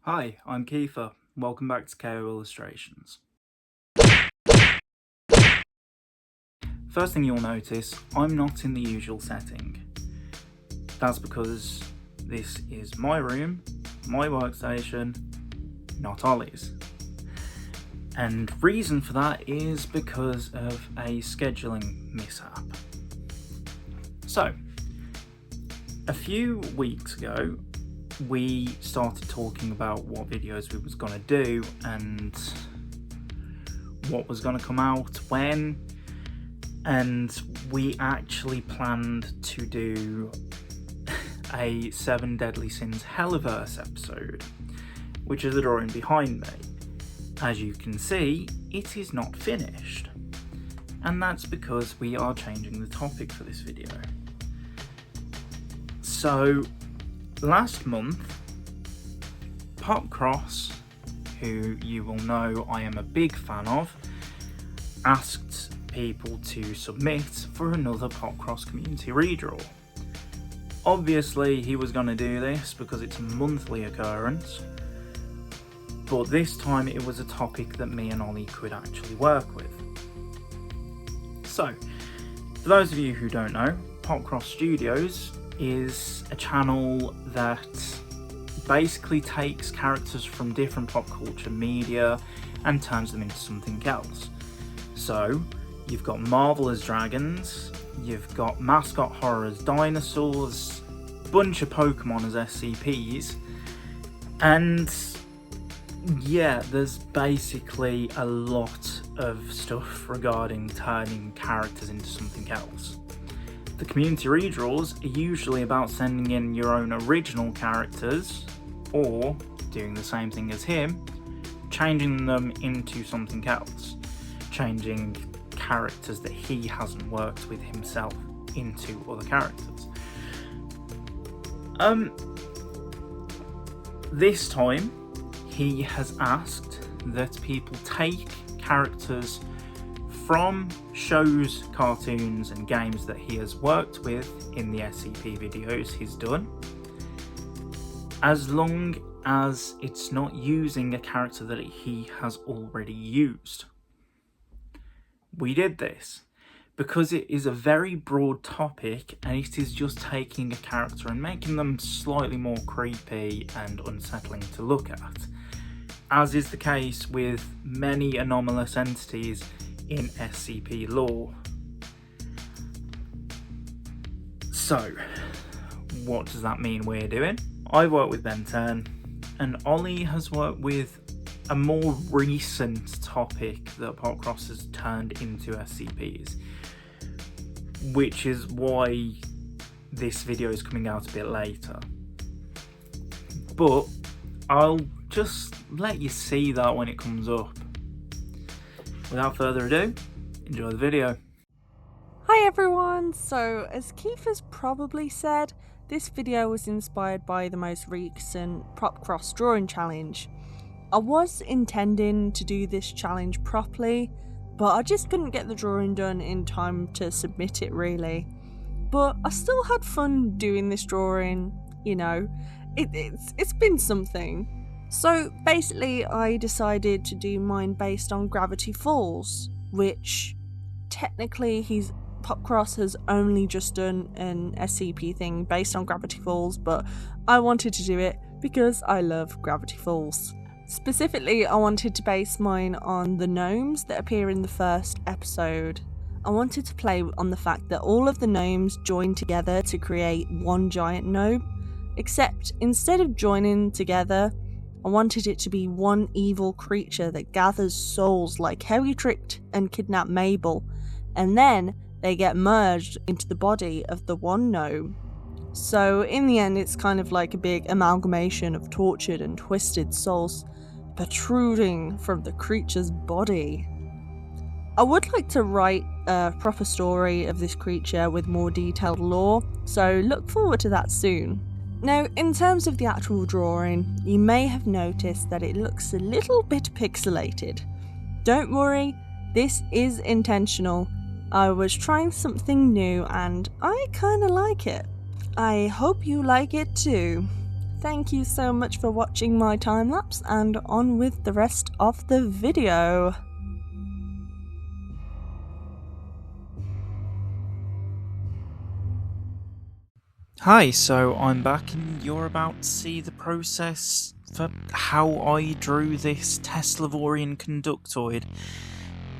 Hi, I'm Kiefer. Welcome back to Pangaean Illustrations. First thing you'll notice, I'm not in the usual setting. That's because this is my room, my workstation, not Ollie's. And reason for that is because of a scheduling mishap. So, a few weeks ago, we started talking about what videos we was going to do and what was going to come out when, and we actually planned to do a 7 Deadly Sins Helliverse episode, which is the drawing behind me. As you can see, it is not finished, and that's because we are changing the topic for this video. So, last month, Popcross, who you will know I am a big fan of, asked people to submit for another Popcross community redraw. Obviously he was going to do this because it's a monthly occurrence, but this time it was a topic that me and Ollie could actually work with. So, for those of you who don't know, Popcross Studios is a channel that basically takes characters from different pop culture media and turns them into something else. So, you've got Marvel as dragons, you've got mascot horror as dinosaurs, bunch of Pokemon as SCPs, and yeah, there's basically a lot of stuff regarding turning characters into something else. The community redraws are usually about sending in your own original characters, or doing the same thing as him, changing them into something else, changing characters that he hasn't worked with himself into other characters. This time, he has asked that people take characters from shows, cartoons and games that he has worked with in the SCP videos he's done, as long as it's not using a character that he has already used. We did this because it is a very broad topic and it is just taking a character and making them slightly more creepy and unsettling to look at, as is the case with many anomalous entities in SCP lore. So, what does that mean we're doing? I've worked with Ben 10, and Ollie has worked with a more recent topic that Popcross has turned into SCPs, which is why this video is coming out a bit later. But I'll just let you see that when it comes up. Without further ado, enjoy the video. Hi everyone! So, as Kiefer's probably said, this video was inspired by the most recent Popcross drawing challenge. I was intending to do this challenge properly, but I just couldn't get the drawing done in time to submit it really. But I still had fun doing this drawing, you know, it's been something. So basically I decided to do mine based on Gravity Falls, which technically Popcross has only just done an SCP thing based on Gravity Falls, but I wanted to do it because I love Gravity Falls. Specifically, I wanted to base mine on the gnomes that appear in the first episode. I wanted to play on the fact that all of the gnomes join together to create one giant gnome, except instead of joining together, I wanted it to be one evil creature that gathers souls like how he tricked and kidnapped Mabel, and then they get merged into the body of the one gnome. So in the end, it's kind of like a big amalgamation of tortured and twisted souls protruding from the creature's body. I would like to write a proper story of this creature with more detailed lore, so look forward to that soon. Now, in terms of the actual drawing, you may have noticed that it looks a little bit pixelated. Don't worry, this is intentional. I was trying something new and I kinda like it. I hope you like it too. Thank you so much for watching my time lapse, and on with the rest of the video. Hi, so I'm back and you're about to see the process for how I drew this Teslavorian conductoid,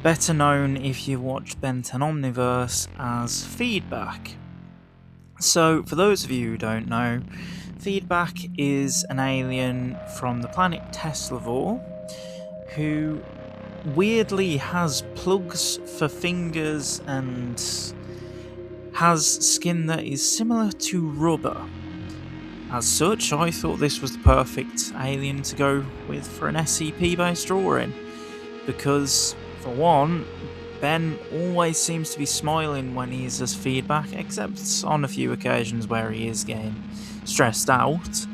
better known if you watch Ben 10 Omniverse as Feedback. So, for those of you who don't know, Feedback is an alien from the planet Teslavor who weirdly has plugs for fingers and has skin that is similar to rubber. As such, I thought this was the perfect alien to go with for an SCP based drawing, because for one, Ben always seems to be smiling when he does Feedback, except on a few occasions where he is getting stressed out.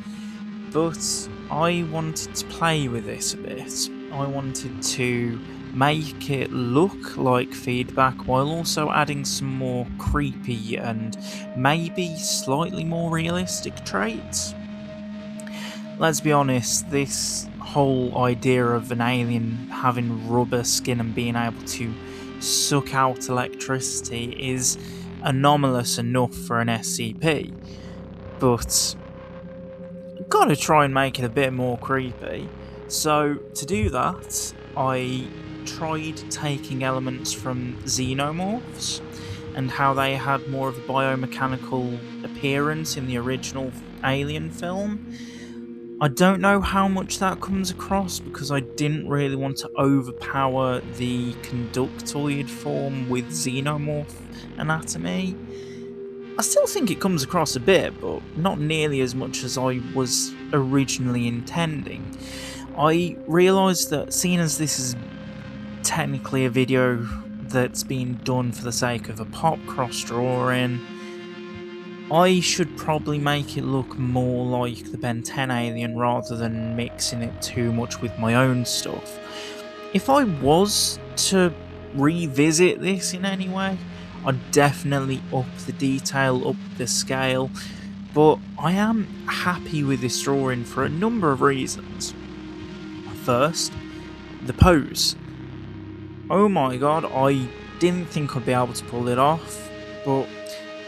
But I wanted to play with this a bit. I wanted to make it look like Feedback while also adding some more creepy and maybe slightly more realistic traits. Let's be honest, this whole idea of an alien having rubber skin and being able to suck out electricity is anomalous enough for an SCP, but gotta try and make it a bit more creepy. So to do that, I tried taking elements from xenomorphs and how they had more of a biomechanical appearance in the original Alien film. I don't know how much that comes across because I didn't really want to overpower the conductoid form with xenomorph anatomy. I still think it comes across a bit, but not nearly as much as I was originally intending. I realised that, seeing as this is technically a video that's been done for the sake of a Popcross drawing, I should probably make it look more like the Ben 10 alien rather than mixing it too much with my own stuff. If I was to revisit this in any way, I'd definitely up the detail, up the scale, but I am happy with this drawing for a number of reasons. First, the pose. Oh my god, I didn't think I'd be able to pull it off, but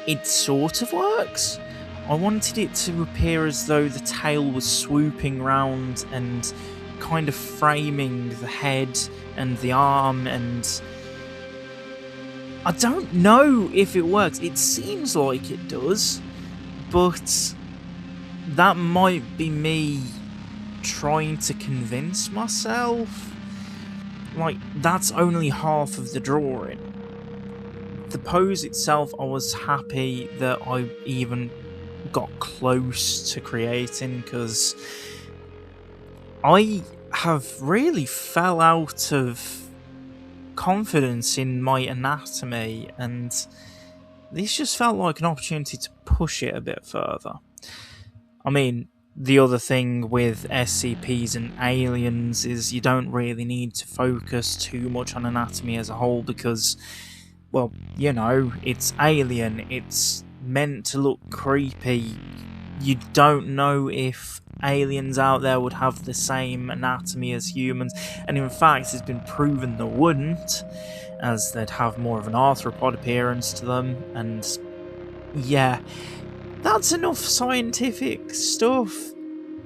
it sort of works. I wanted it to appear as though the tail was swooping round and kind of framing the head and the arm, and I don't know if it works. It seems like it does, but that might be me trying to convince myself. Like, that's only half of the drawing. The pose itself, I was happy that I even got close to creating, because I have really fell out of confidence in my anatomy, and this just felt like an opportunity to push it a bit further. I mean, the other thing with SCPs and aliens is you don't really need to focus too much on anatomy as a whole because, well, you know, it's alien, it's meant to look creepy. You don't know if aliens out there would have the same anatomy as humans, and in fact it's been proven they wouldn't, as they'd have more of an arthropod appearance to them, and yeah, that's enough scientific stuff.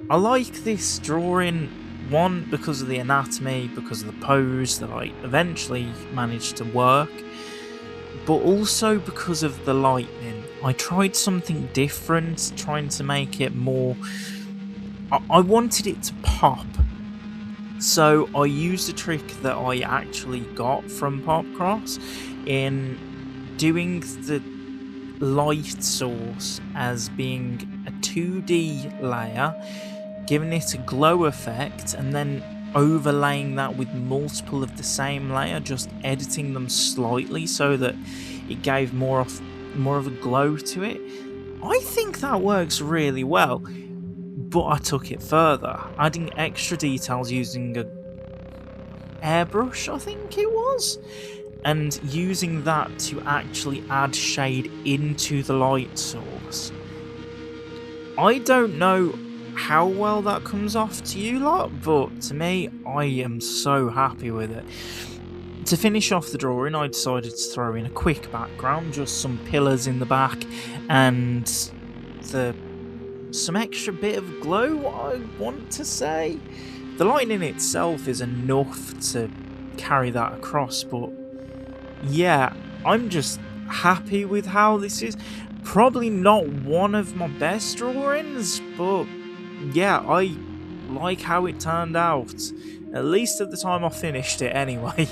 I like this drawing, one, because of the anatomy, because of the pose that I eventually managed to work, but also because of the lighting. I tried something different, trying to make it more... I wanted it to pop, so I used a trick that I actually got from Popcross in doing the light source as being a 2D layer, giving it a glow effect, and then overlaying that with multiple of the same layer, just editing them slightly so that it gave more of a glow to it. I think that works really well, but I took it further, adding extra details using a airbrush, I think it was, and using that to actually add shade into the light source. I don't know how well that comes off to you lot, but to me, I am so happy with it. To finish off the drawing, I decided to throw in a quick background, just some pillars in the back, and some extra bit of glow, I want to say. The lightning itself is enough to carry that across, but yeah, I'm just happy with how this is. Probably not one of my best drawings, but yeah, I like how it turned out. At least at the time I finished it anyway.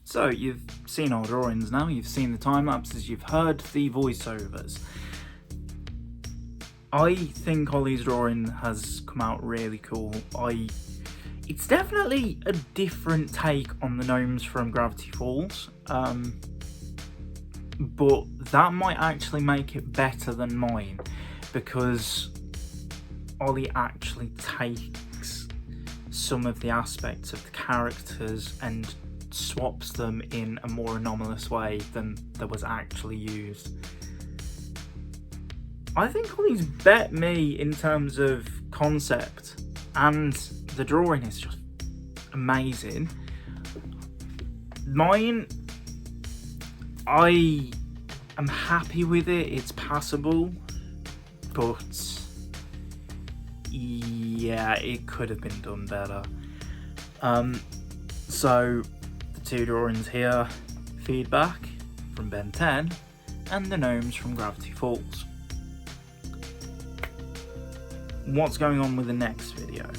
So, you've seen our drawings now, you've seen the time lapses, you've heard the voiceovers. I think Ollie's drawing has come out really cool. It's definitely a different take on the gnomes from Gravity Falls, but that might actually make it better than mine, because Ollie actually takes some of the aspects of the characters and swaps them in a more anomalous way than that was actually used. I think Ollie's bet me in terms of concept, and the drawing is just amazing. Mine, I am happy with it, it's passable, but yeah, it could have been done better. So the two drawings here, feedback from Ben 10 and the gnomes from Gravity Falls. What's going on with the next video?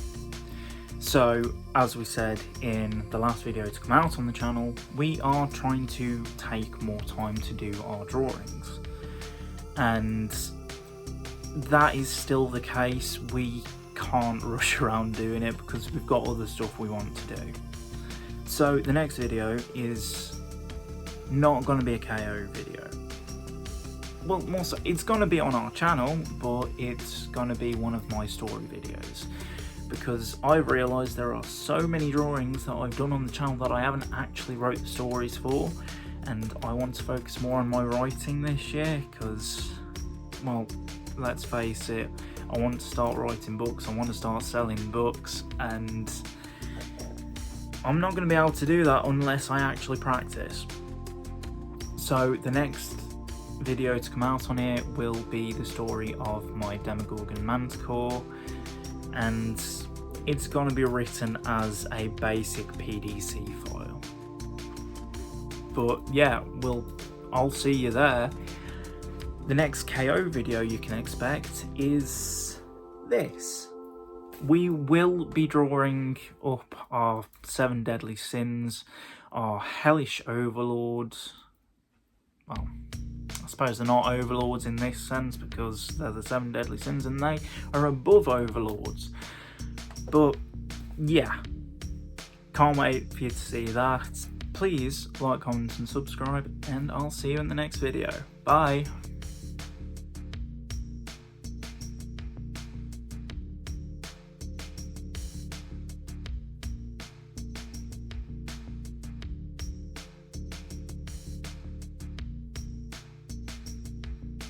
So, as we said in the last video to come out on the channel, we are trying to take more time to do our drawings. And that is still the case. We can't rush around doing it because we've got other stuff we want to do. So the next video is not going to be a KO video. Well, more so, it's going to be on our channel, but it's going to be one of my story videos. Because I've realised there are so many drawings that I've done on the channel that I haven't actually wrote the stories for. And I want to focus more on my writing this year, because, well, let's face it, I want to start writing books, I want to start selling books, and I'm not going to be able to do that unless I actually practice. So the next video to come out on here will be the story of my Demogorgon Manticore, and it's going to be written as a basic PDC file. But yeah, I'll see you there. The next KO video you can expect is this. We will be drawing up our 7 deadly sins, our hellish overlords. Well, I suppose they're not overlords in this sense because they're the 7 deadly sins and they are above overlords. But yeah, can't wait for you to see that. Please like, comment and subscribe, and I'll see you in the next video. Bye!